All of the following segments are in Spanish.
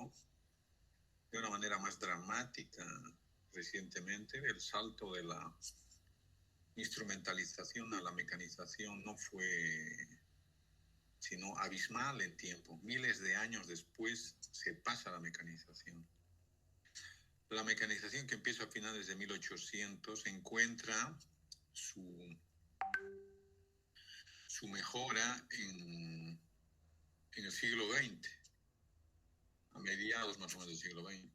visto de una manera más dramática recientemente. El salto de la instrumentalización a la mecanización no fue sino abismal en tiempo. Miles de años después se pasa a la mecanización. La mecanización, que empieza a finales de 1800, encuentra su mejora en el siglo XX, a mediados más o menos del siglo XX.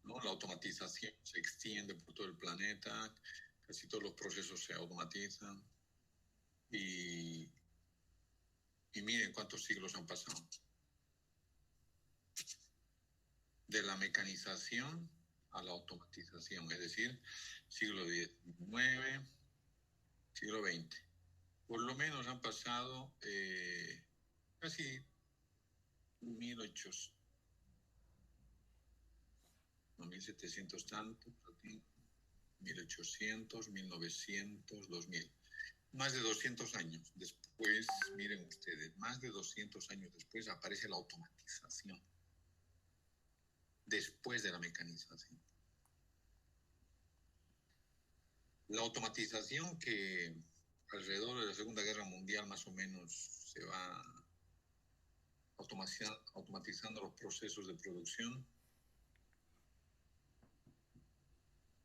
¿No? La automatización se extiende por todo el planeta, casi todos los procesos se automatizan y miren cuántos siglos han pasado. De la mecanización a la automatización, es decir, siglo XIX, siglo XX. Por lo menos han pasado casi 1800, no, 1700 tantos, 1800, 1900, 2000. Más de 200 años después, miren ustedes, más de 200 años después aparece la automatización, después de la mecanización. La automatización, que alrededor de la Segunda Guerra Mundial más o menos se va automatizando los procesos de producción,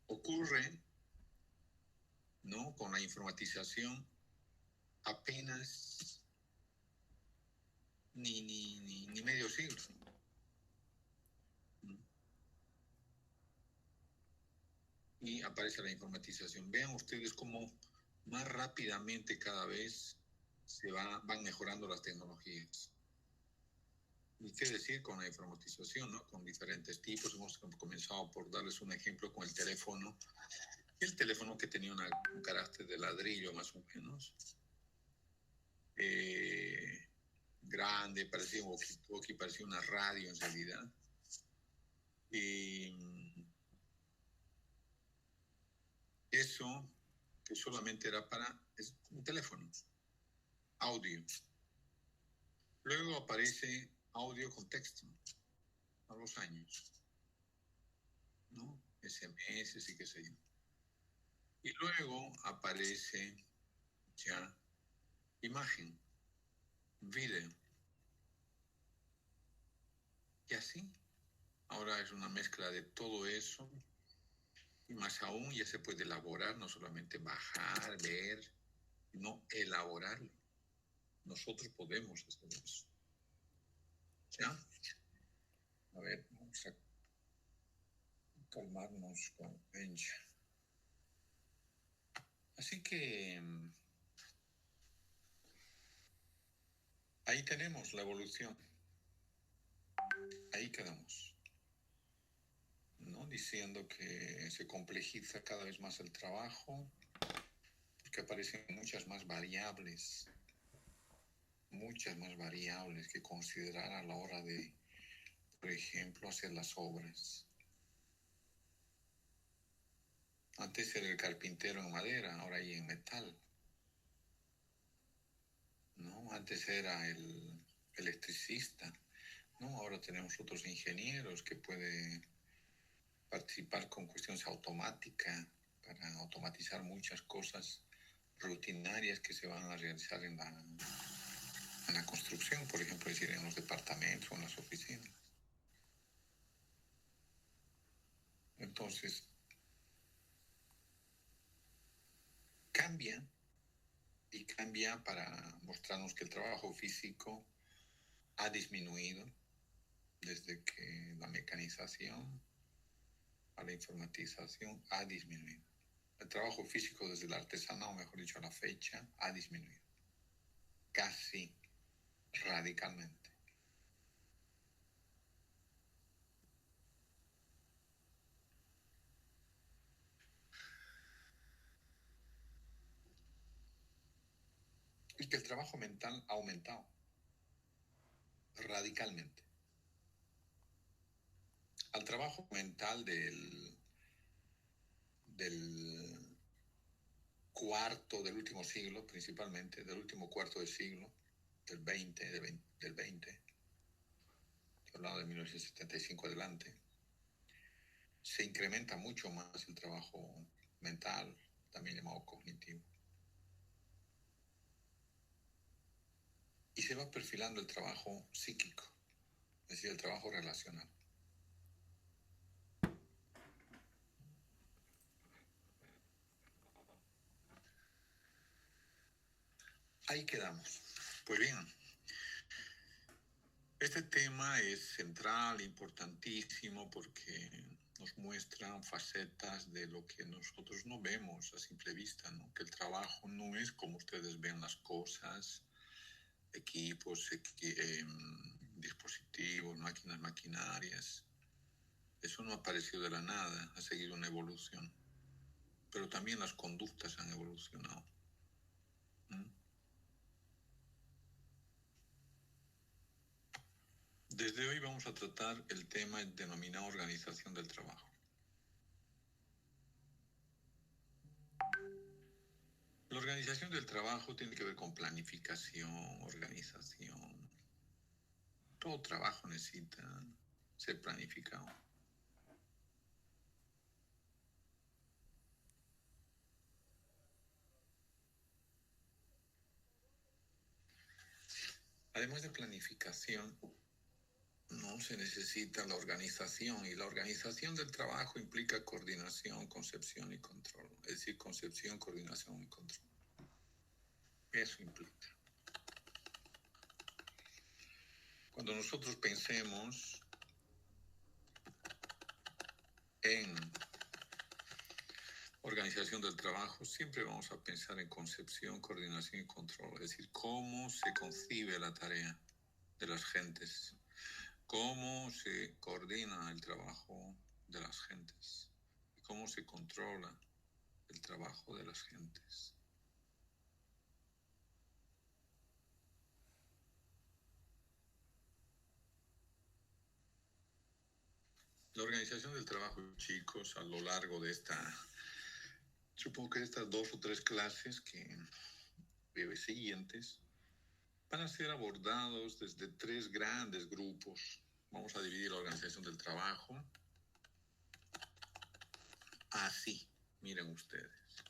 ocurre, ¿no?, con la informatización apenas ni medio siglo. Y aparece la informatización. Vean ustedes cómo más rápidamente cada vez van mejorando las tecnologías. ¿Y qué decir con la informatización, ¿no? Con diferentes tipos? Hemos comenzado por darles un ejemplo con el teléfono. El teléfono, que tenía un carácter de ladrillo más o menos. Grande, parecía un walkie-talkie, parecía una radio en realidad. Y eso, que solamente era para un teléfono, audio. Luego aparece audio con texto, a los años, ¿no? SMS y qué sé yo. Y luego aparece ya imagen, video. Y así, ahora es una mezcla de todo eso. Y más aún, ya se puede elaborar, no solamente bajar, ver, no elaborarlo. Nosotros podemos hacer eso. ¿Ya? A ver, vamos a calmarnos con Benja. Así que ahí tenemos la evolución. Ahí quedamos, ¿no? Diciendo que se complejiza cada vez más el trabajo, porque aparecen muchas más variables que considerar a la hora de, por ejemplo, hacer las obras. Antes era el carpintero en madera, ahora hay en metal, ¿no? Antes era el electricista, ¿no? Ahora tenemos otros ingenieros que pueden participar con cuestiones automáticas para automatizar muchas cosas rutinarias que se van a realizar en la construcción, por ejemplo, es decir, en los departamentos o en las oficinas. Entonces, cambia para mostrarnos que el trabajo físico ha disminuido desde que la mecanización a la informatización ha disminuido. El trabajo físico desde el artesanado, mejor dicho, a la fecha, ha disminuido. Casi radicalmente. Y que el trabajo mental ha aumentado radicalmente. Al trabajo mental del último siglo, principalmente, del último cuarto de siglo, del 20, estoy hablando de 1975 adelante, se incrementa mucho más el trabajo mental, también llamado cognitivo. Y se va perfilando el trabajo psíquico, es decir, el trabajo relacional. Ahí quedamos. Pues bien, este tema es central, importantísimo, porque nos muestra facetas de lo que nosotros no vemos a simple vista, ¿no? Que el trabajo no es como ustedes ven las cosas, equipos, dispositivos, máquinas, maquinarias. Eso no ha aparecido de la nada, ha seguido una evolución. Pero también las conductas han evolucionado. ¿Mm? Desde hoy vamos a tratar el tema denominado organización del trabajo. La organización del trabajo tiene que ver con planificación, organización. Todo trabajo necesita ser planificado. Además de planificación, no se necesita la organización, y la organización del trabajo implica coordinación, concepción y control. Es decir, concepción, coordinación y control. Eso implica. Cuando nosotros pensemos en organización del trabajo, siempre vamos a pensar en concepción, coordinación y control. Es decir, cómo se concibe la tarea de las gentes, cómo se coordina el trabajo de las gentes y cómo se controla el trabajo de las gentes. La organización del trabajo, chicos, a lo largo de supongo que de estas 2 o 3 clases que siguientes, van a ser abordados desde 3 grandes grupos. Vamos a dividir la organización del trabajo así. Miren ustedes.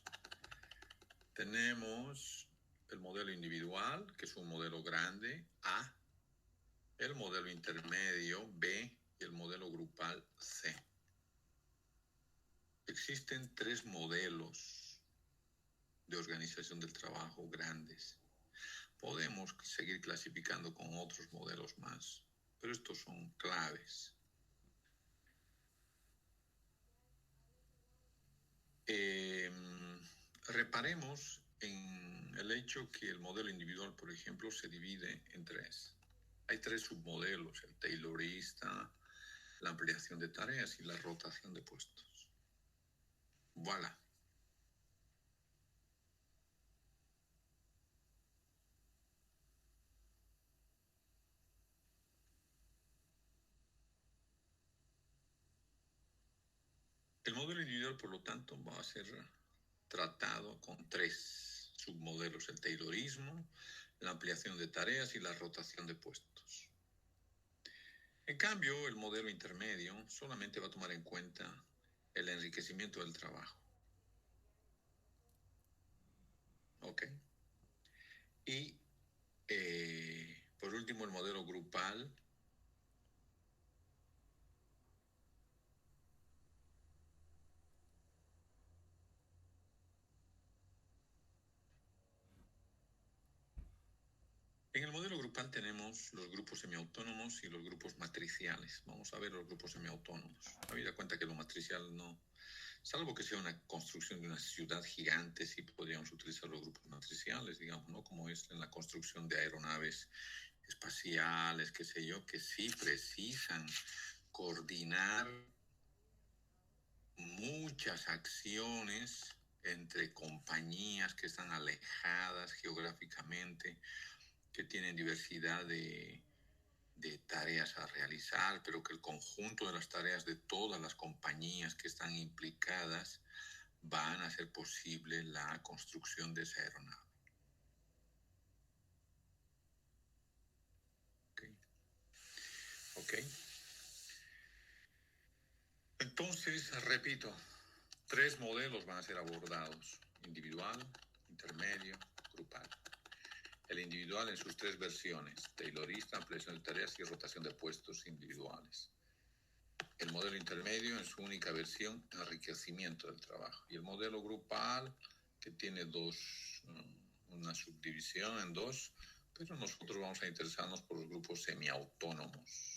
Tenemos el modelo individual, que es un modelo grande, A, el modelo intermedio, B, y el modelo grupal, C. Existen 3 modelos de organización del trabajo grandes. Podemos seguir clasificando con otros modelos más, pero estos son claves. Reparemos en el hecho que el modelo individual, por ejemplo, se divide en 3. Hay 3 submodelos: el taylorista, la ampliación de tareas y la rotación de puestos. Voilà. El modelo individual, por lo tanto, va a ser tratado con 3 submodelos: el taylorismo, la ampliación de tareas y la rotación de puestos. En cambio, el modelo intermedio solamente va a tomar en cuenta el enriquecimiento del trabajo. ¿Ok? Y por último, el modelo grupal. En el modelo grupal tenemos los grupos semiautónomos y los grupos matriciales. Vamos a ver los grupos semiautónomos. Habida cuenta que lo matricial no, salvo que sea una construcción de una ciudad gigante, sí podríamos utilizar los grupos matriciales, digamos, ¿no? Como es en la construcción de aeronaves espaciales, qué sé yo, que sí precisan coordinar muchas acciones entre compañías que están alejadas geográficamente, que tienen diversidad de tareas a realizar, pero que el conjunto de las tareas de todas las compañías que están implicadas van a hacer posible la construcción de esa aeronave. ¿Ok? Entonces, repito, 3 modelos van a ser abordados: individual, intermedio, grupal. El individual en sus 3 versiones: taylorista, ampliación de tareas y rotación de puestos individuales. El modelo intermedio en su única versión, enriquecimiento del trabajo. Y el modelo grupal, que tiene una subdivisión en 2, pero nosotros vamos a interesarnos por los grupos semiautónomos.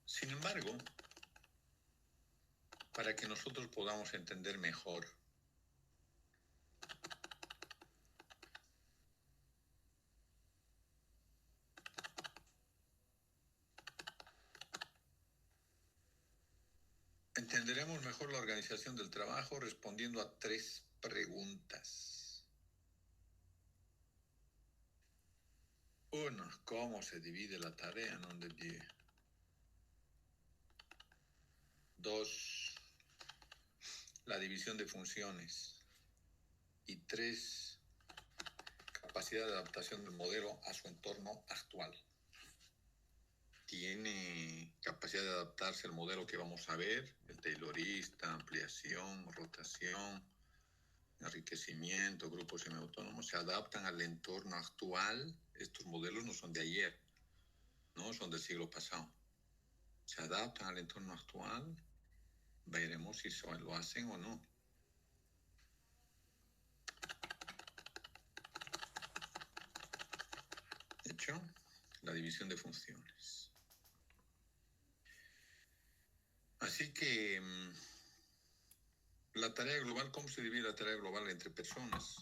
Sin embargo, para que nosotros podamos entender mejor entenderemos mejor la organización del trabajo respondiendo a 3 preguntas. 1. ¿Cómo se divide la tarea? Non de pie. 2. La división de funciones. Y 3. Capacidad de adaptación del modelo a su entorno actual. Tiene capacidad de adaptarse al modelo que vamos a ver: el taylorista, ampliación, rotación, enriquecimiento, grupos semiautónomos. Se adaptan al entorno actual. Estos modelos no son de ayer, no son del siglo pasado. Se adaptan al entorno actual. Veremos si lo hacen o no. Hecho, la división de funciones. Así que la tarea global, ¿cómo se divide la tarea global entre personas?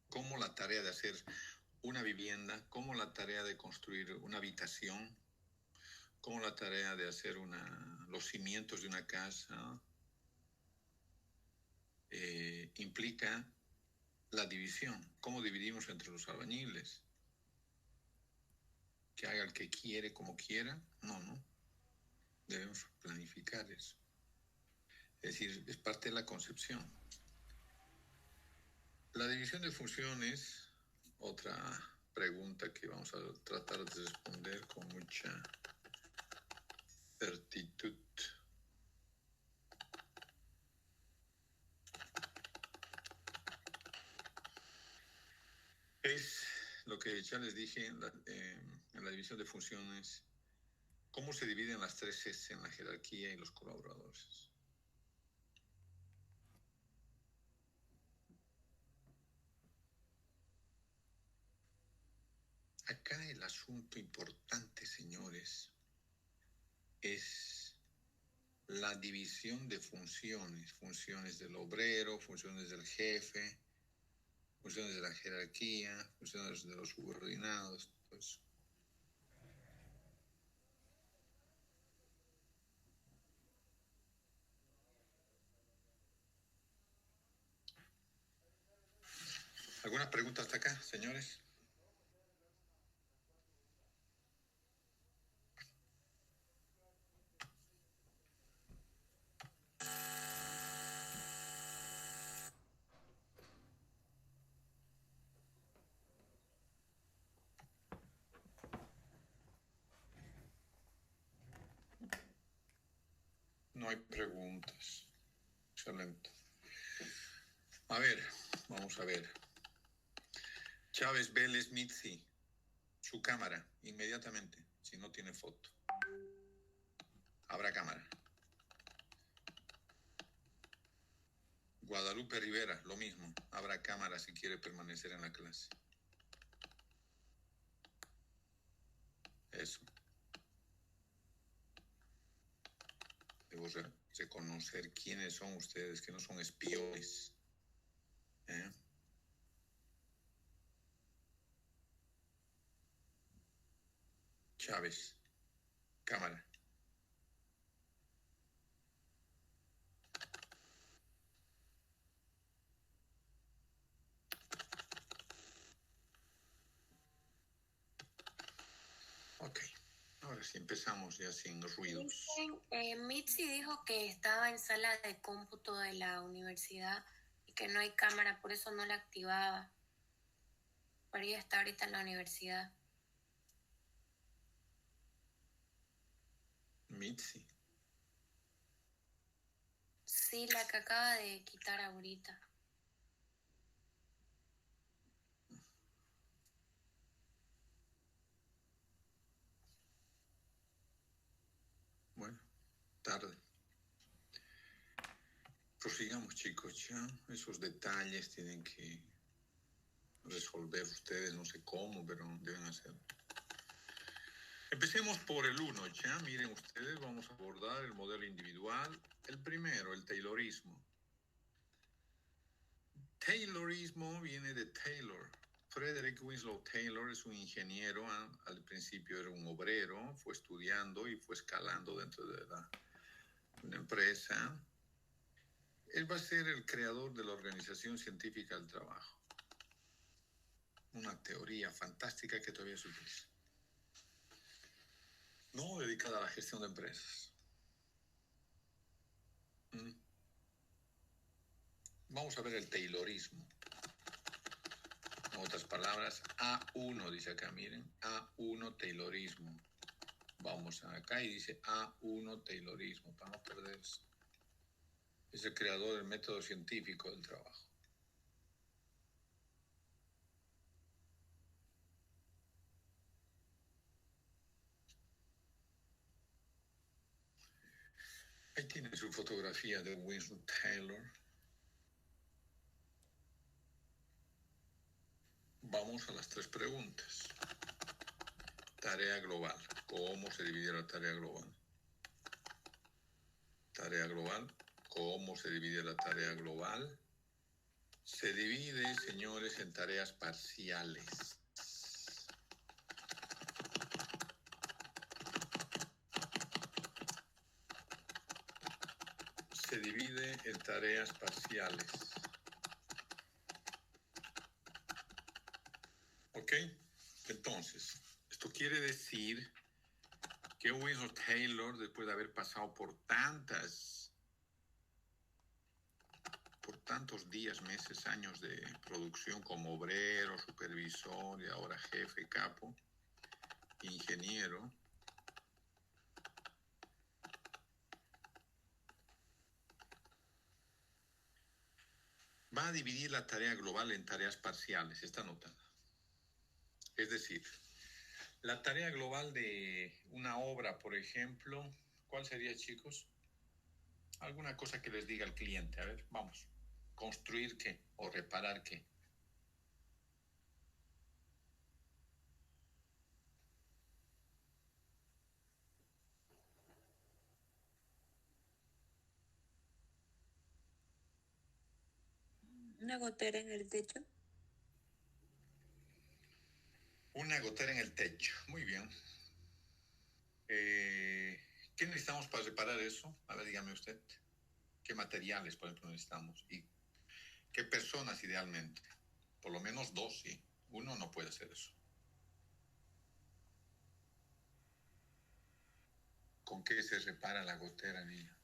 ¿Cómo la tarea de hacer una vivienda? ¿Cómo la tarea de construir una habitación? ¿Cómo la tarea de hacer los cimientos de una casa? Implica la división. ¿Cómo dividimos entre los albañiles? ¿Que haga el que quiere como quiera? No. Debemos planificar eso. Es decir, es parte de la concepción. La división de funciones, otra pregunta que vamos a tratar de responder con mucha certitud. Es lo que ya les dije en la división de funciones: cómo se dividen las 3 S en la jerarquía y los colaboradores. Acá el asunto importante, señores, es la división de funciones: funciones del obrero, funciones del jefe, funciones de la jerarquía, funciones de los subordinados, todo eso. ¿Alguna pregunta hasta acá, señores? No hay preguntas. Excelente. A ver, vamos a ver. Chávez Vélez Mitzi, su cámara, inmediatamente, si no tiene foto. Habrá cámara. Guadalupe Rivera, lo mismo. Habrá cámara si quiere permanecer en la clase. Eso. Debo reconocer quiénes son ustedes, que no son espiones. Chávez, cámara. Ok, ahora ahora sí empezamos ya sin ruidos. Mitzi dijo que estaba en sala de cómputo de la universidad y que no hay cámara, por eso no la activaba. Pero ella está ahorita en la universidad. Mitzi. Sí, la que acaba de quitar ahorita. Bueno, tarde. Prosigamos, chicos, ya. Esos detalles tienen que resolver ustedes, no sé cómo, pero deben hacerlo. Empecemos por el 1, ya. Miren ustedes, vamos a abordar el modelo individual. El primero, el Taylorismo. Taylorismo viene de Taylor. Frederick Winslow Taylor es un ingeniero, al principio era un obrero, fue estudiando y fue escalando dentro de una empresa. Él va a ser el creador de la Organización Científica del Trabajo. Una teoría fantástica que todavía se utiliza. No dedicada a la gestión de empresas. Vamos a ver el Taylorismo. En otras palabras, A1 dice acá, miren, A1 Taylorismo. Vamos acá y dice A1 Taylorismo, para no perderse. Es el creador del método científico del trabajo. Ahí tiene su fotografía de Winslow Taylor. Vamos a las 3 preguntas. Tarea global. ¿Cómo se divide la tarea global? Tarea global. ¿Cómo se divide la tarea global? Se divide, señores, en tareas parciales. Se divide en tareas parciales. ¿Ok? Entonces, esto quiere decir que Winslow Taylor, después de haber pasado por tantos días, meses, años de producción como obrero, supervisor y ahora jefe, capo, ingeniero, va a dividir la tarea global en tareas parciales, está anotada. Es decir, la tarea global de una obra, por ejemplo, ¿cuál sería, chicos? Alguna cosa que les diga el cliente. A ver, vamos. ¿Construir qué? ¿O reparar qué? Una gotera en el techo. Una gotera en el techo. Muy bien. ¿Qué necesitamos para reparar eso? A ver, dígame usted. ¿Qué materiales, por ejemplo, necesitamos? ¿Y qué personas idealmente? Por lo menos 2, sí. Uno no puede hacer eso. ¿Con qué se repara la gotera, niña?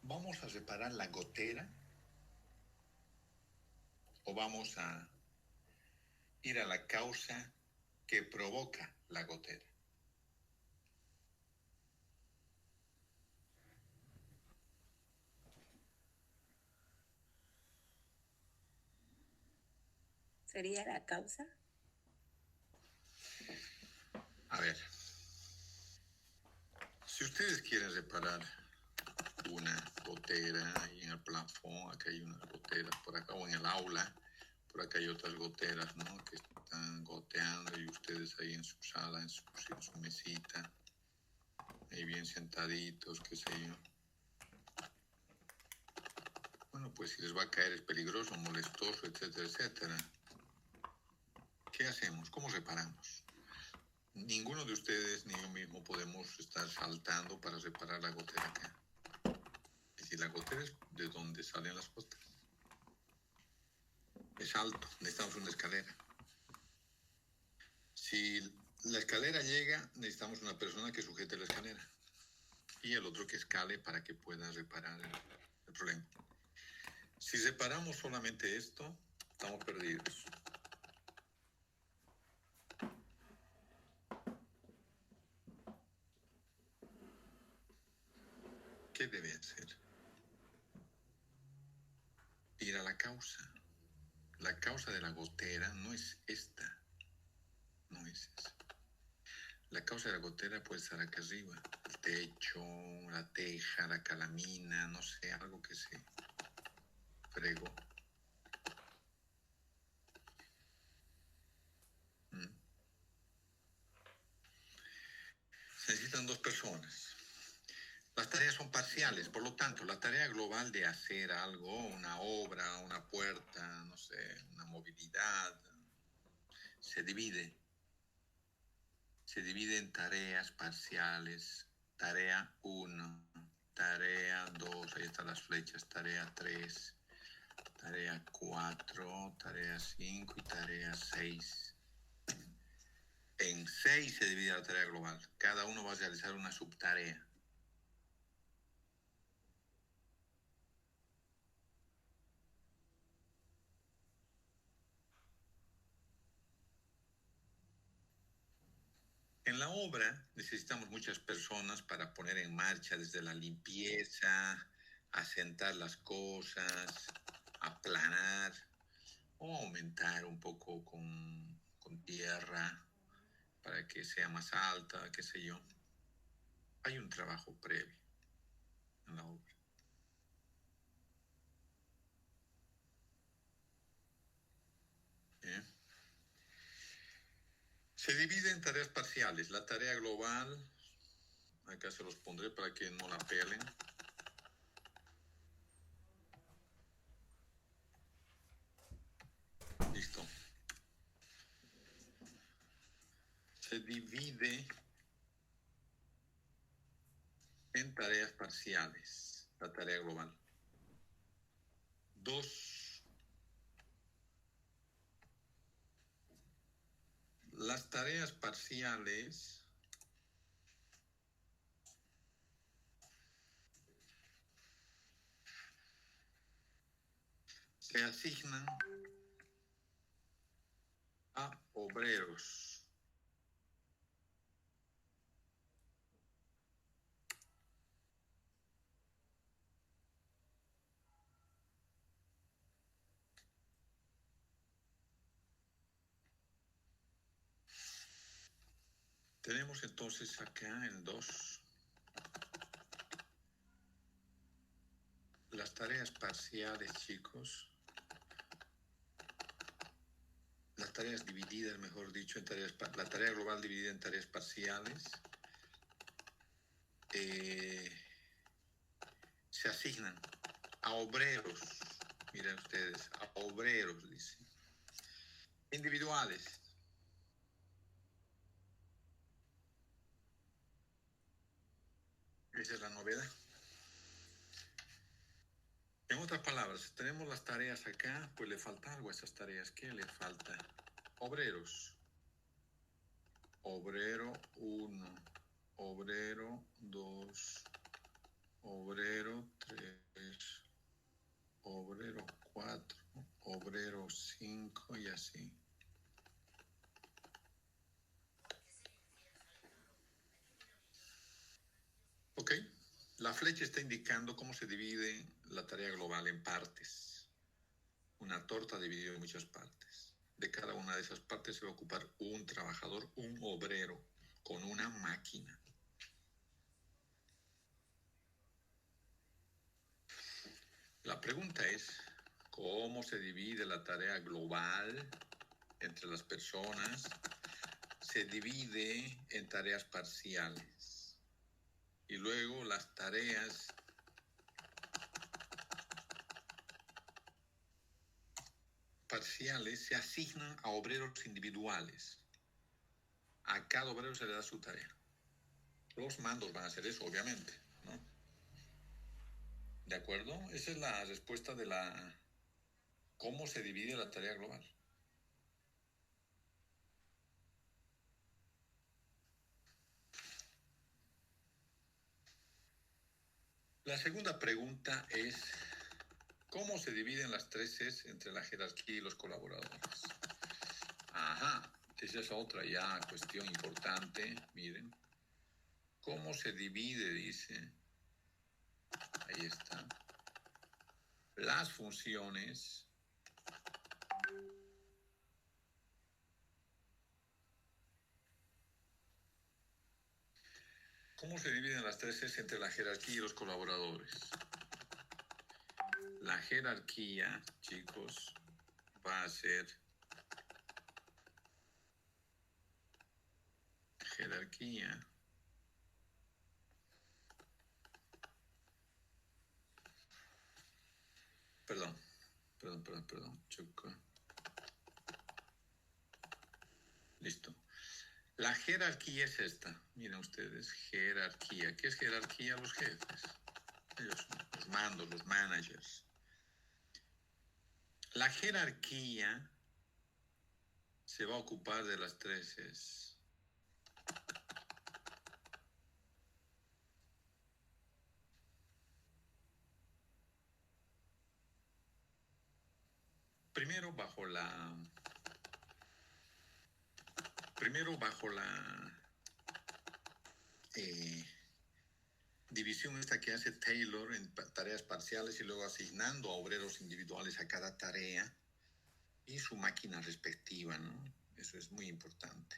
¿Vamos a reparar la gotera? ¿O vamos a ir a la causa que provoca la gotera? ¿Sería la causa? A ver, si ustedes quieren reparar una gotera ahí en el plafón, acá hay unas goteras por acá, o en el aula, por acá hay otras goteras, ¿no? Que están goteando y ustedes ahí en su sala, en su mesita, ahí bien sentaditos, qué sé yo. Bueno, pues si les va a caer es peligroso, molestoso, etcétera, etcétera. ¿Qué hacemos? ¿Cómo reparamos? Ninguno de ustedes ni yo mismo podemos estar saltando para reparar la gotera acá. Es decir, la gotera es de donde salen las gotas. es alto, necesitamos una escalera. Si la escalera llega, necesitamos una persona que sujete la escalera y el otro que escale para que pueda reparar el problema. Si separamos solamente esto, estamos perdidos. ¿Qué debe hacer? Ir a la causa. La causa de la gotera no es esta, no es esa. La causa de la gotera puede estar acá arriba, el techo, la teja, la calamina, no sé, algo que se fregó. Se necesitan dos personas. Las tareas son parciales, por lo tanto, la tarea global de hacer algo, una obra, una puerta, no sé, una movilidad, se divide en tareas parciales. Tarea 1, tarea 2, ahí están las flechas, tarea 3, tarea 4, tarea 5 y tarea 6. En 6 se divide la tarea global. Cada uno va a realizar una subtarea. En la obra necesitamos muchas personas para poner en marcha desde la limpieza, asentar las cosas, aplanar o aumentar un poco con tierra para que sea más alta, qué sé yo. Hay un trabajo previo en la obra. ¿Eh? Se divide en tareas parciales. La tarea global, acá se los pondré para que no la pelen. Listo. Se divide en tareas parciales, la tarea global. 2. Las tareas parciales se asignan a obreros. Tenemos entonces acá en 2 las tareas parciales, chicos. Las tareas divididas, mejor dicho, en tareas, la tarea global dividida en tareas parciales se asignan a obreros. Miren ustedes, a obreros, dice. Individuales. Esa es la novedad. En otras palabras, tenemos las tareas acá, pues le falta algo a esas tareas. ¿Qué le falta? Obreros. Obrero 1, obrero 2, obrero 3, obrero 4, obrero 5 y así. Ok, la flecha está indicando cómo se divide la tarea global en partes. Una torta dividida en muchas partes. De cada una de esas partes se va a ocupar un trabajador, un obrero, con una máquina. La pregunta es, ¿cómo se divide la tarea global entre las personas? Se divide en tareas parciales. Y luego las tareas parciales se asignan a obreros individuales. A cada obrero se le da su tarea. Los mandos van a hacer eso, obviamente, ¿no? ¿De acuerdo? Esa es la respuesta de la ¿Cómo se divide la tarea global? La segunda pregunta es, ¿cómo se dividen las 3 Cs entre la jerarquía y los colaboradores? Ajá, esa es otra ya cuestión importante, miren. ¿Cómo se divide? Dice, ahí está, las funciones ¿Cómo se dividen las 3 Cs entre la jerarquía y los colaboradores? La jerarquía, chicos, va a ser jerarquía. Perdón. Choco. Listo. La jerarquía es esta. Miren ustedes, jerarquía. ¿Qué es jerarquía? Los jefes. Ellos, los mandos, los managers. La jerarquía se va a ocupar de las 3 Cs. Primero bajo la división esta que hace Taylor en tareas parciales y luego asignando a obreros individuales a cada tarea y su máquina respectiva, ¿no? Eso es muy importante.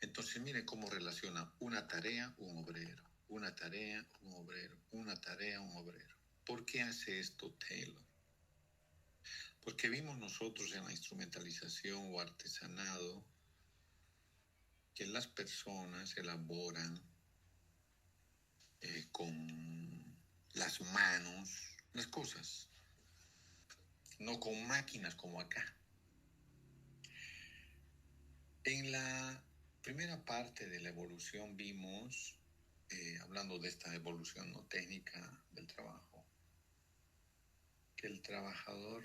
Entonces, miren cómo relaciona una tarea, un obrero, una tarea, un obrero, una tarea, un obrero. ¿Por qué hace esto Taylor? Porque vimos nosotros en la instrumentalización o artesanado que las personas elaboran con las manos las cosas, no con máquinas como acá. En la primera parte de la evolución vimos, hablando de esta evolución no técnica del trabajo, que el trabajador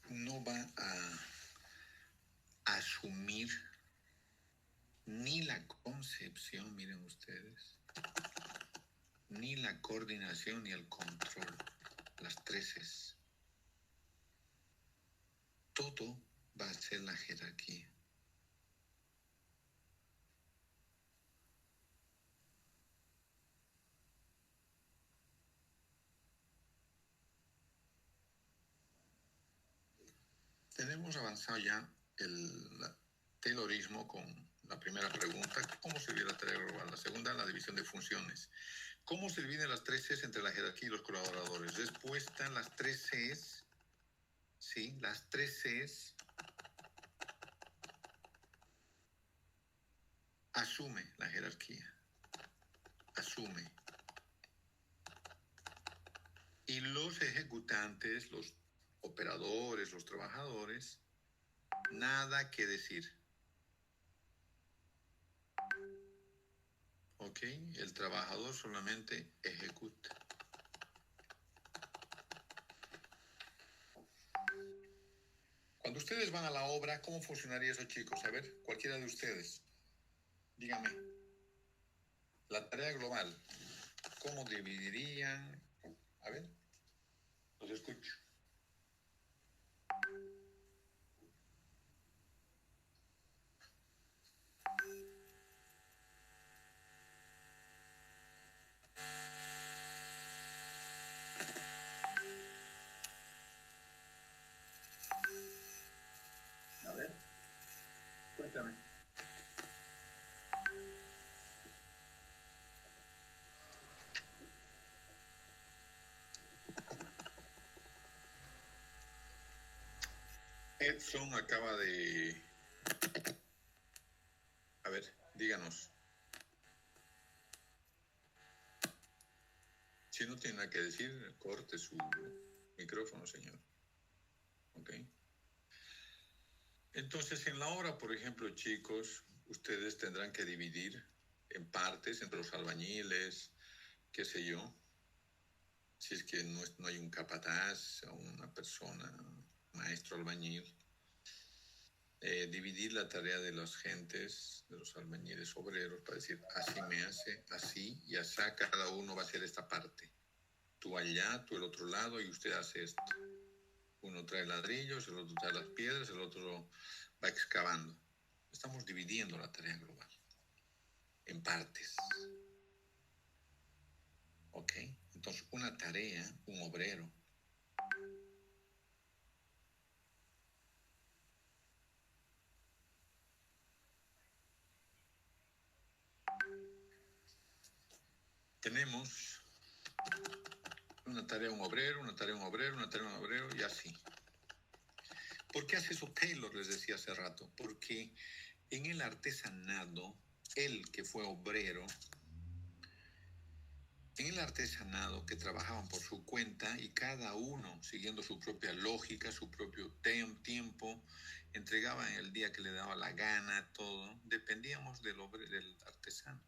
no va a asumir ni la concepción, miren ustedes, ni la coordinación ni el control, las 3 Cs. Todo va a ser la jerarquía. Tenemos avanzado ya el Taylorismo con la primera pregunta, ¿cómo se divide la tarea global? La segunda, la división de funciones. ¿Cómo se dividen las 3 Cs entre la jerarquía y los colaboradores? Respuesta, las 3 Cs, sí, las 3 Cs asume la jerarquía, asume. Y los ejecutantes, los operadores, los trabajadores, nada que decir. ¿Ok? El trabajador solamente ejecuta. Cuando ustedes van a la obra, ¿cómo funcionaría eso, chicos? A ver, cualquiera de ustedes, dígame. La tarea global, ¿cómo dividirían? A ver, los escucho. A ver, cuéntame. Edson acaba de... A ver, díganos. Si no tiene nada que decir, corte su micrófono, señor. ¿Ok? Entonces, en la obra, por ejemplo, chicos, ustedes tendrán que dividir en partes entre los albañiles, qué sé yo, si es que no hay un capataz o una persona, maestro albañil, dividir la tarea de las gentes, de los albañiles obreros, para decir, así me hace, así, y así cada uno va a hacer esta parte. Tú allá, tú el otro lado, y usted hace esto. Uno trae ladrillos, el otro trae las piedras, el otro va excavando. Estamos dividiendo la tarea global en partes. ¿Ok? Entonces, una tarea, un obrero, tenemos una tarea, un obrero, una tarea, un obrero, una tarea, un obrero, y así. ¿Por qué hace eso Taylor? Les decía hace rato. Porque en el artesanado, él que fue obrero, en el artesanado que trabajaban por su cuenta y cada uno siguiendo su propia lógica, su propio tiempo, entregaban el día que le daba la gana, todo, dependíamos del artesano.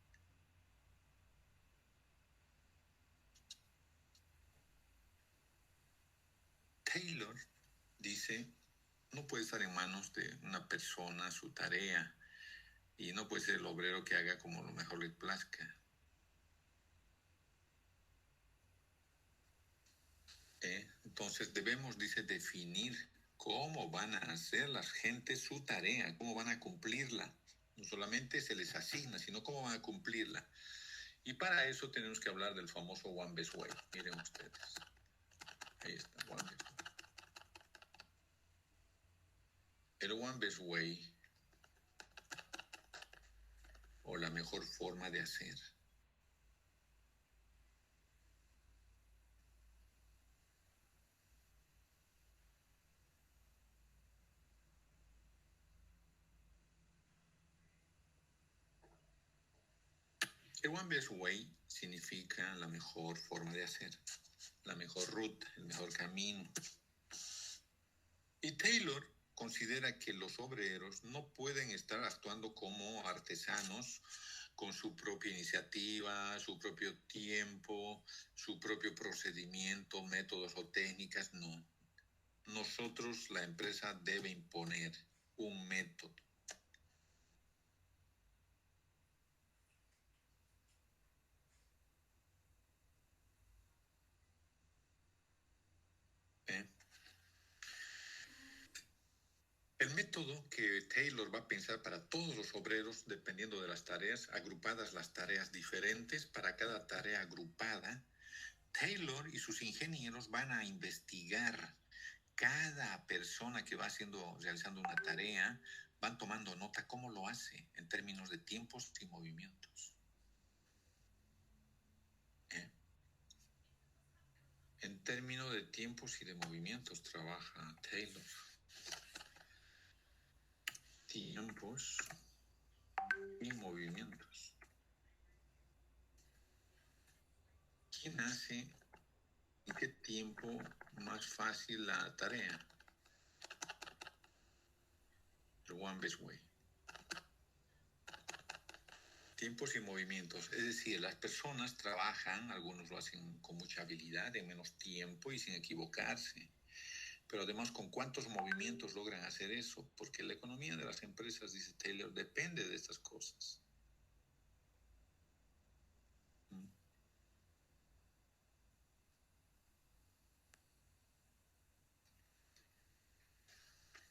Taylor dice, no puede estar en manos de una persona su tarea y no puede ser el obrero que haga como lo mejor le plazca. Entonces debemos, dice, definir cómo van a hacer las gentes su tarea, cómo van a cumplirla. No solamente se les asigna, sino cómo van a cumplirla. Y para eso tenemos que hablar del famoso One Best Way. Miren ustedes. Ahí está, One Best Way. El One Best Way, o la mejor forma de hacer. El One Best Way significa la mejor forma de hacer, la mejor ruta, el mejor camino. Y Taylor considera que los obreros no pueden estar actuando como artesanos con su propia iniciativa, su propio tiempo, su propio procedimiento, métodos o técnicas, no. Nosotros, la empresa, debe imponer un método. ¿Eh? El método que Taylor va a pensar para todos los obreros, dependiendo de las tareas, agrupadas las tareas diferentes, para cada tarea agrupada, Taylor y sus ingenieros van a investigar cada persona que va realizando una tarea, van tomando nota cómo lo hace en términos de tiempos y movimientos. ¿Eh? En términos de tiempos y de movimientos trabaja Taylor. Tiempos y movimientos. ¿Quién hace en qué tiempo más fácil la tarea? El One Best Way. Tiempos y movimientos, es decir, las personas trabajan, algunos lo hacen con mucha habilidad, en menos tiempo y sin equivocarse, pero además con cuántos movimientos logran hacer eso, porque la economía de las empresas, dice Taylor, depende de estas cosas.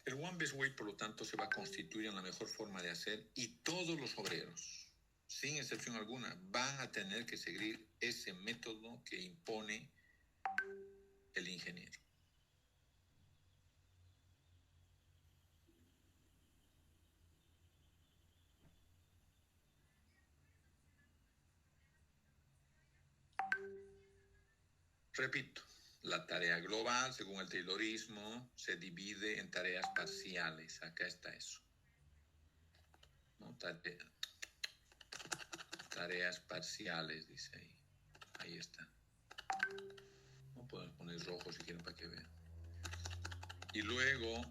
El One Best Way, por lo tanto, se va a constituir en la mejor forma de hacer y todos los obreros, sin excepción alguna, van a tener que seguir ese método que impone el ingeniero. Repito, la tarea global, según el Taylorismo, se divide en tareas parciales. Acá está eso. ¿No? Tareas parciales, dice ahí. Ahí está. No podemos poner rojo si quieren para que vean. Y luego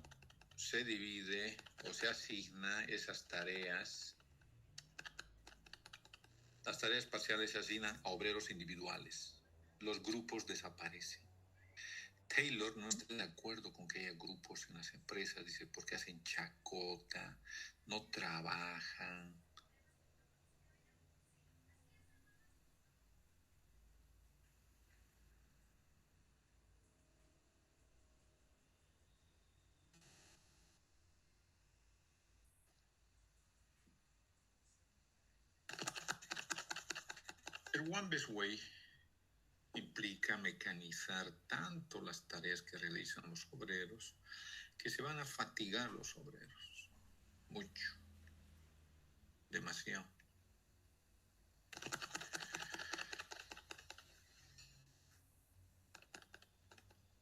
se divide o se asigna esas tareas. Las tareas parciales se asignan a obreros individuales. los grupos desaparecen. Taylor no está de acuerdo con que haya grupos en las empresas, dice, porque hacen chacota, no trabajan. El One Best Way implica mecanizar tanto las tareas que realizan los obreros que se van a fatigar los obreros. Mucho. Demasiado.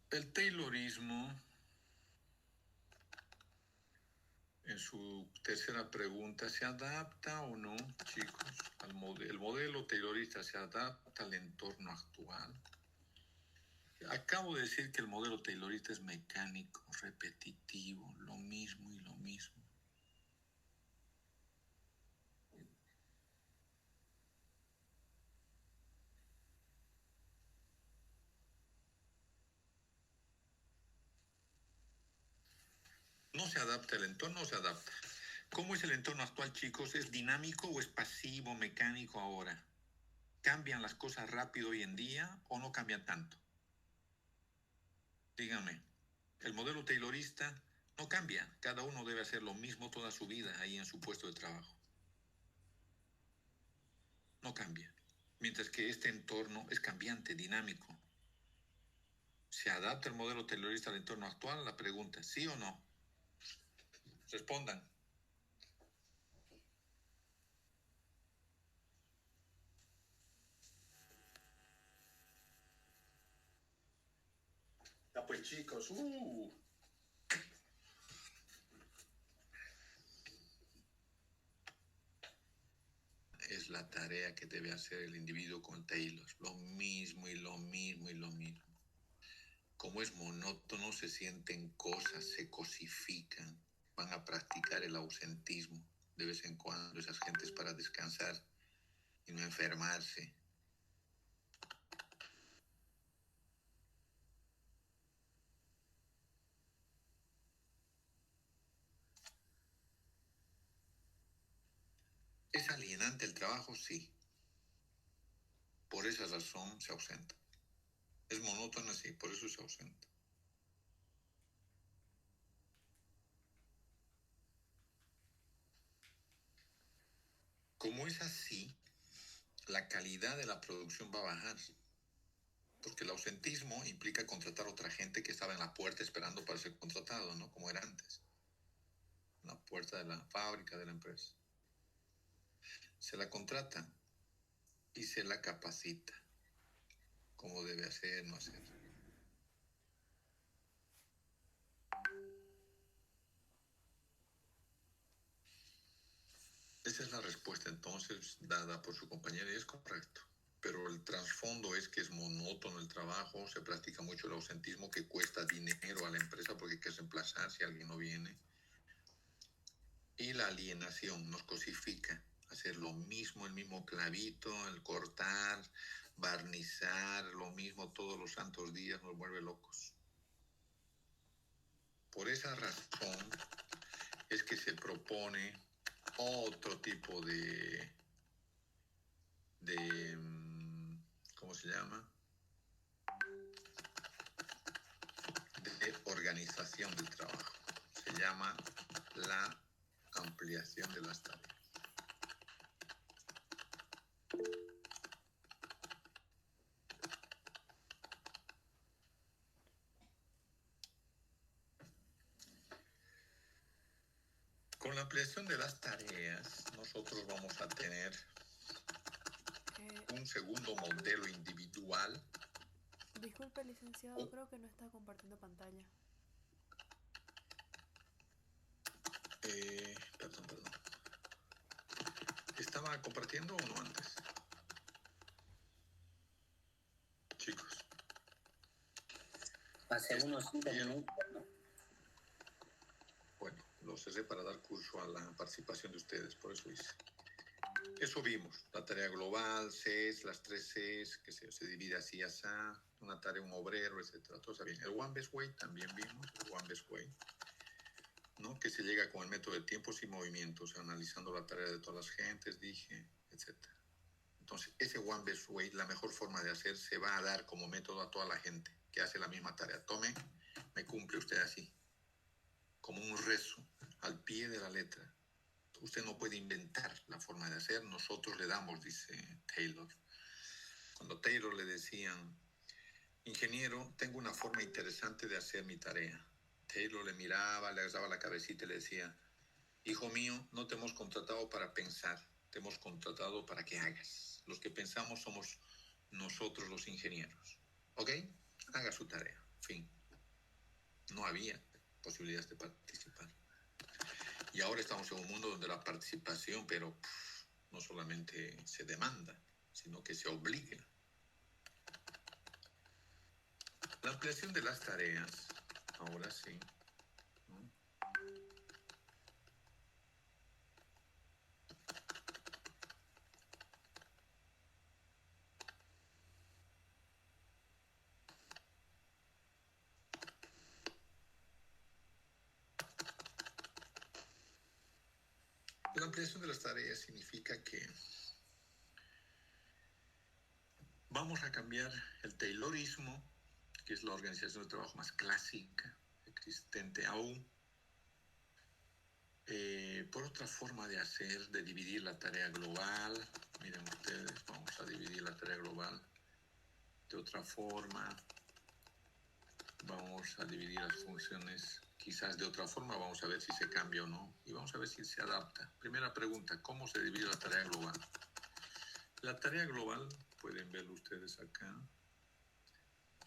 El Taylorismo, en su tercera pregunta, ¿se adapta o no, chicos? El modelo taylorista se adapta al entorno actual. Acabo de decir que el modelo taylorista es mecánico, repetitivo, lo mismo y lo mismo. No se adapta el entorno, no se adapta. ¿Cómo es el entorno actual, chicos? ¿Es dinámico o es pasivo, mecánico ahora? ¿Cambian las cosas rápido hoy en día o no cambian tanto? Dígame, el modelo taylorista no cambia. Cada uno debe hacer lo mismo toda su vida ahí en su puesto de trabajo. No cambia. Mientras que este entorno es cambiante, dinámico. ¿Se adapta el modelo taylorista al entorno actual? La pregunta, ¿sí o no? Respondan. Ya pues chicos, es la tarea que debe hacer el individuo con Taylor. Lo mismo y lo mismo y lo mismo. Como es monótono, se sienten cosas, se cosifican. Van a practicar el ausentismo de vez en cuando, esas gentes para descansar y no enfermarse. ¿Es alienante el trabajo? Sí. Por esa razón se ausenta. Es monótono, sí, por eso se ausenta. Como es así, la calidad de la producción va a bajar. Porque el ausentismo implica contratar a otra gente que estaba en la puerta esperando para ser contratado, ¿no? Como era antes. En la puerta de la fábrica, de la empresa. Se la contrata y se la capacita. Cómo debe hacer, no hacer. Esa es la respuesta entonces dada por su compañera y es correcto. Pero el trasfondo es que es monótono el trabajo, se practica mucho el ausentismo que cuesta dinero a la empresa porque hay que reemplazar si alguien no viene. Y la alienación nos cosifica, hacer lo mismo, el mismo clavito, el cortar, barnizar, lo mismo todos los santos días nos vuelve locos. Por esa razón es que se propone otro tipo de ¿cómo se llama? De organización del trabajo. Se llama la ampliación de las tareas. Con la ampliación de las tareas, nosotros vamos a tener un segundo modelo individual. Disculpe, licenciado, creo que no está compartiendo pantalla. Perdón. ¿Estaba compartiendo o no antes? Chicos. Hace unos 5 minutos. Bueno, lo cerré para dar curso a la participación de ustedes, por eso hice. Eso vimos, la tarea global, CES, las 3 Cs, que se divide así, así, una tarea, un obrero, etcétera. Todo está bien. El One Best Way también vimos, el One Best Way, ¿no? Que se llega con el método de tiempos y movimientos, analizando la tarea de todas las gentes, dije, etcétera. Entonces, ese One Best Way, la mejor forma de hacer, se va a dar como método a toda la gente que hace la misma tarea. Tome, me cumple usted así, como un rezo, al pie de la letra. Usted no puede inventar la forma de hacer, nosotros le damos, dice Taylor. Cuando Taylor le decían, ingeniero, tengo una forma interesante de hacer mi tarea. Taylor le miraba, le daba la cabecita y le decía, hijo mío, no te hemos contratado para pensar, te hemos contratado para que hagas. Los que pensamos somos nosotros los ingenieros. ¿Ok? Haga su tarea. Fin. No había posibilidades de participar. Y ahora estamos en un mundo donde la participación, pero no solamente se demanda, sino que se obliga. La ampliación de las tareas, ahora sí, ¿no? La ampliación de las tareas significa que vamos a cambiar el Taylorismo, que es la organización de trabajo más clásica existente aún, por otra forma de hacer, de dividir la tarea global. Miren ustedes, vamos a dividir la tarea global de otra forma. Vamos a dividir las funciones quizás de otra forma, vamos a ver si se cambia o no, y vamos a ver si se adapta. Primera pregunta, ¿cómo se divide la tarea global? La tarea global, pueden verlo ustedes acá,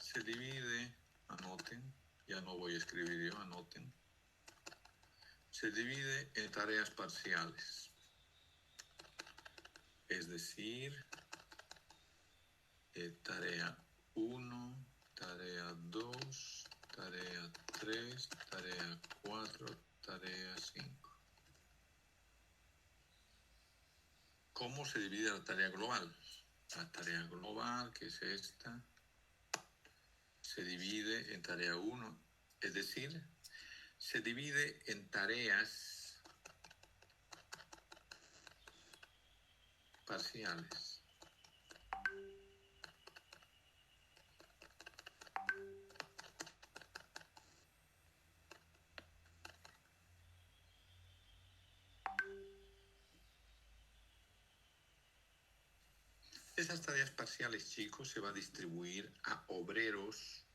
se divide, anoten, ya no voy a escribir yo, anoten, se divide en tareas parciales, es decir, tarea 1, tarea 2, tarea 3, tarea 4, tarea 5. ¿Cómo se divide la tarea global? La tarea global, que es esta, se divide en tarea 1, es decir, se divide en tareas parciales. Esas tareas parciales, chicos, se va a distribuir a obreros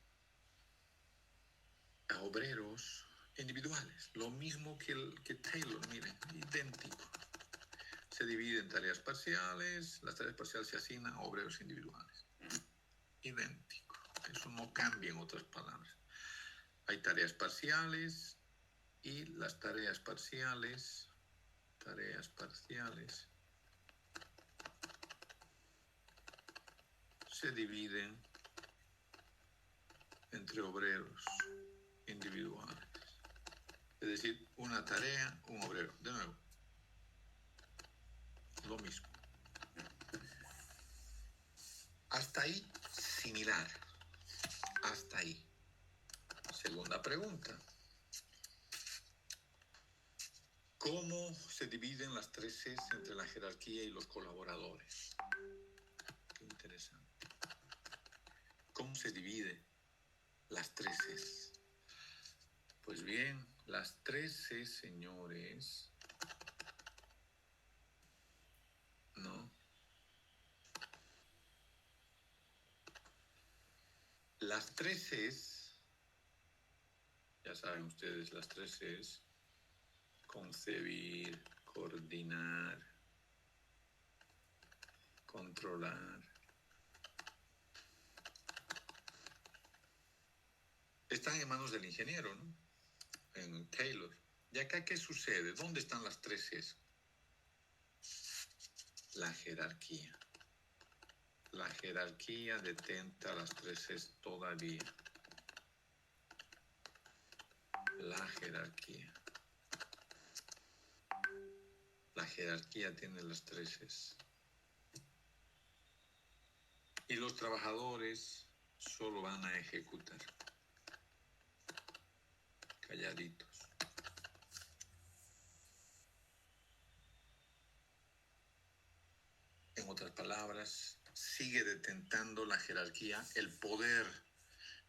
individuales. Lo mismo que Taylor, miren, idéntico. Se divide en tareas parciales, las tareas parciales se asignan a obreros individuales. Idéntico. Eso no cambia en otras palabras. Hay tareas parciales y las tareas parciales se dividen entre obreros individuales. Es decir, una tarea, un obrero. De nuevo, lo mismo. Hasta ahí, similar. Hasta ahí. Segunda pregunta. ¿Cómo se dividen las 3 Cs entre la jerarquía y los colaboradores? Qué interesante. ¿Cómo se divide las 3 Cs? Pues bien, las 3 Cs, señores, ¿no? Las 3 Cs, ya saben ustedes, las 3 Cs, concebir, coordinar, controlar. Están en manos del ingeniero, ¿no? En Taylor. ¿Y acá qué sucede? ¿Dónde están las 3 Cs? La jerarquía. La jerarquía detenta las 3 Cs todavía. La jerarquía. La jerarquía tiene las tres Cs. Y los trabajadores solo van a ejecutar. Calladitos. En otras palabras, sigue detentando la jerarquía, el poder.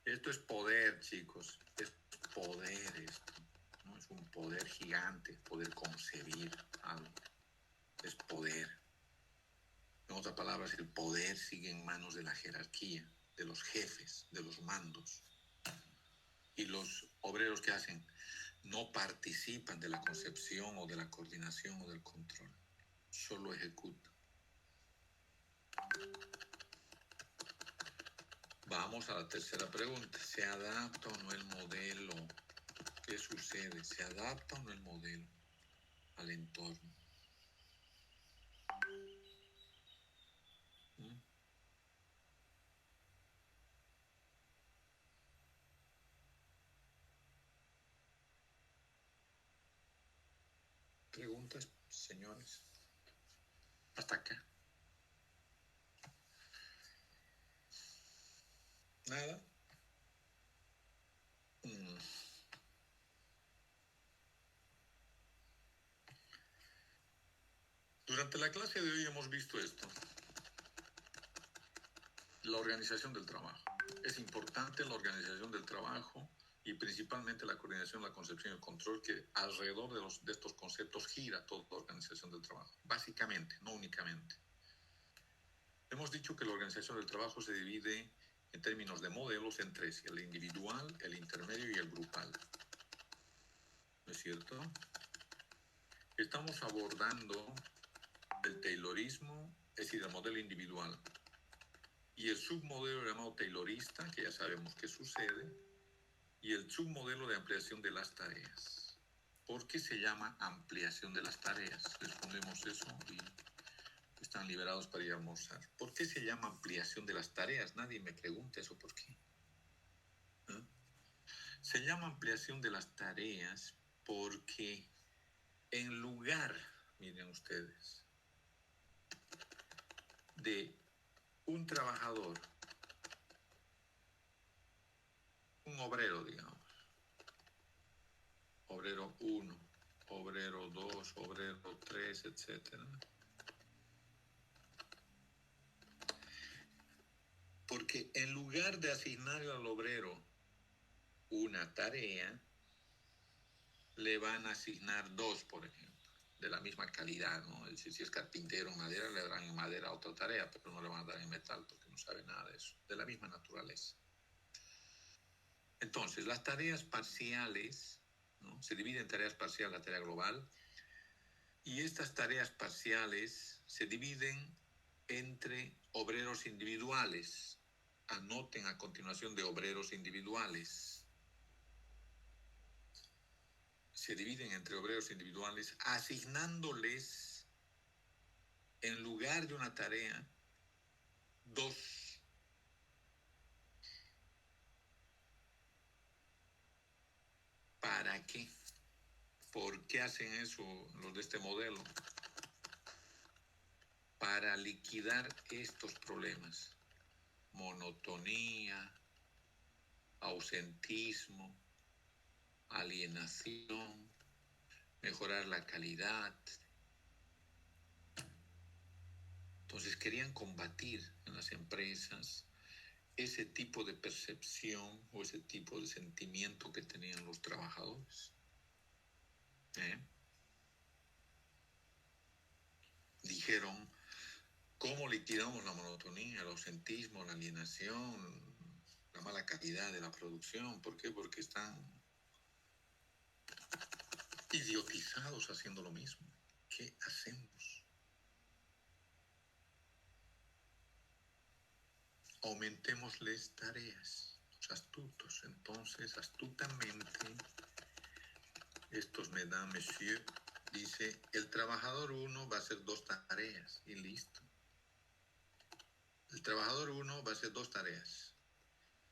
Esto es poder, chicos. Es poder esto, ¿no? Es un poder gigante, poder concebir algo. Es poder. En otras palabras, el poder sigue en manos de la jerarquía, de los jefes, de los mandos. Y los obreros, ¿qué hacen? No participan de la concepción o de la coordinación o del control. Solo ejecutan. Vamos a la tercera pregunta. ¿Se adapta o no el modelo? ¿Qué sucede? ¿Se adapta o no el modelo al entorno? ¿Mm? ¿Preguntas, señores? Hasta acá. ¿Nada? Durante la clase de hoy hemos visto esto. La organización del trabajo. Es importante la organización del trabajo y principalmente la coordinación, la concepción y el control, que alrededor de estos conceptos gira toda la organización del trabajo. Básicamente, no únicamente. Hemos dicho que la organización del trabajo se divide en términos de modelos en tres: el individual, el intermedio y el grupal. ¿No es cierto? Estamos abordando el taylorismo, es decir, el modelo individual, y el submodelo llamado taylorista, que ya sabemos qué sucede, y el submodelo de ampliación de las tareas. ¿Por qué se llama ampliación de las tareas? Respondemos eso y están liberados para ir a almorzar. ¿Por qué se llama ampliación de las tareas? Nadie me pregunta eso, ¿por qué? ¿Eh? Se llama ampliación de las tareas porque en lugar, miren ustedes, de un trabajador, un obrero, digamos, obrero 1, obrero 2, obrero 3, etcétera. Porque en lugar de asignarle al obrero una tarea, le van a asignar dos, por ejemplo, de la misma calidad, ¿no? Es decir, si es carpintero en madera, le darán en madera otra tarea, pero no le van a dar en metal porque no sabe nada de eso, de la misma naturaleza. Entonces, las tareas parciales, ¿no? Se dividen en tareas parciales, la tarea global, y estas tareas parciales se dividen entre obreros individuales. Anoten a continuación de obreros individuales. Se dividen entre obreros individuales, asignándoles en lugar de una tarea dos. ¿Para qué? ¿Por qué hacen eso los de este modelo? Para liquidar estos problemas: monotonía, ausentismo, alienación, mejorar la calidad. Entonces querían combatir en las empresas ese tipo de percepción o ese tipo de sentimiento que tenían los trabajadores. Dijeron: ¿cómo liquidamos la monotonía, el ausentismo, la alienación, la mala calidad de la producción? ¿Por qué? Porque están idiotizados haciendo lo mismo. ¿Qué hacemos? Aumentémosles tareas. Los astutos. Entonces, astutamente, estos mesdames, monsieur, dice: el trabajador 1 va a hacer dos tareas y listo. El trabajador 1 va a hacer dos tareas.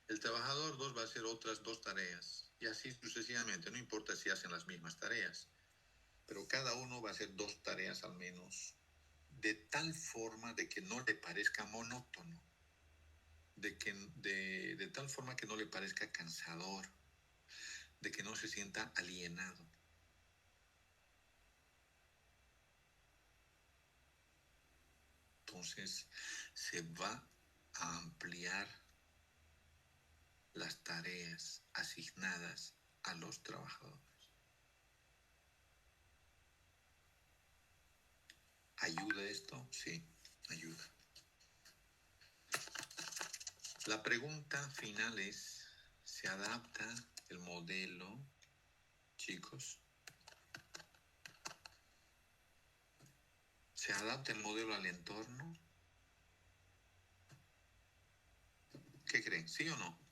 El trabajador 2 va a hacer otras dos tareas. Y así sucesivamente. No importa si hacen las mismas tareas. pero cada uno va a hacer 2 tareas al menos, de tal forma de que no le parezca monótono, de tal forma que no le parezca cansador, de que no se sienta alienado. Entonces, se va a ampliar las tareas asignadas a los trabajadores. ¿Ayuda esto? Sí, ayuda. La pregunta final es, ¿se adapta el modelo, chicos? ¿Se adapta el modelo al entorno? ¿Qué creen? ¿Sí o no?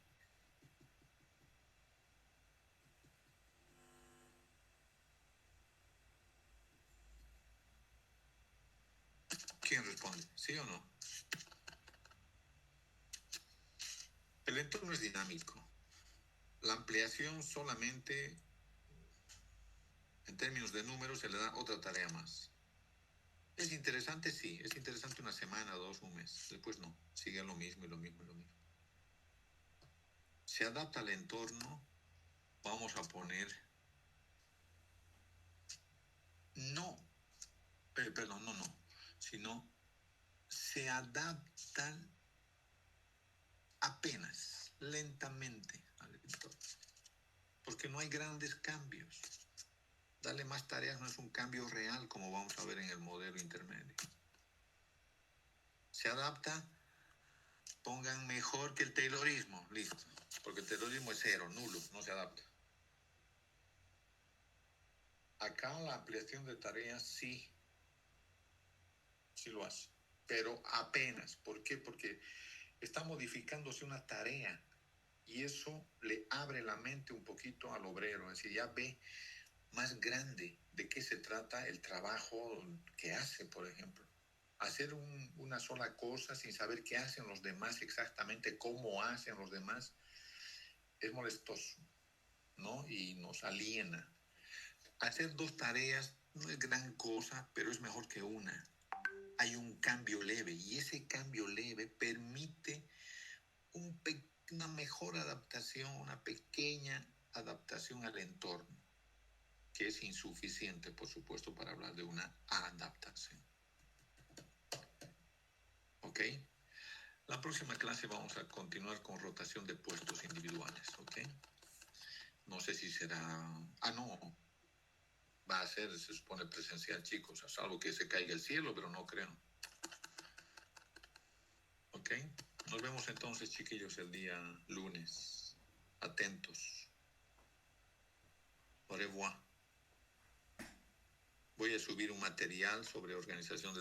¿Quién responde? ¿Sí o no? El entorno es dinámico. La ampliación solamente, en términos de números, se le da otra tarea más. ¿Es interesante? Sí. ¿Es interesante una semana, 2, un mes? Después no. Sigue lo mismo y lo mismo y lo mismo. Se adapta al entorno. Vamos a poner... No. Perdón, no. Sino se adaptan apenas, lentamente al entorno. Porque no hay grandes cambios. Darle más tareas no es un cambio real, como vamos a ver en el modelo intermedio. Se adapta, pongan mejor que el taylorismo, listo. Porque el taylorismo es 0, nulo, no se adapta. Acá la ampliación de tareas sí lo hace, pero apenas. ¿Por qué? Porque está modificándose una tarea y eso le abre la mente un poquito al obrero, es decir, ya ve más grande de qué se trata el trabajo que hace, por ejemplo. Hacer una sola cosa sin saber qué hacen los demás exactamente, cómo hacen los demás, es molestoso, ¿no? Y nos aliena. Hacer 2 tareas no es gran cosa, pero es mejor que una. Hay un cambio leve y ese cambio leve permite una mejor adaptación, una pequeña adaptación al entorno, que es insuficiente, por supuesto, para hablar de una adaptación. ¿Ok? La próxima clase vamos a continuar con rotación de puestos individuales, ¿ok? No sé si será... no. Va a ser, se supone, presencial, chicos, a salvo que se caiga el cielo, pero no creo. ¿Ok? Nos vemos entonces, chiquillos, el día lunes. Atentos. Au revoir. Voy a subir un material sobre organización del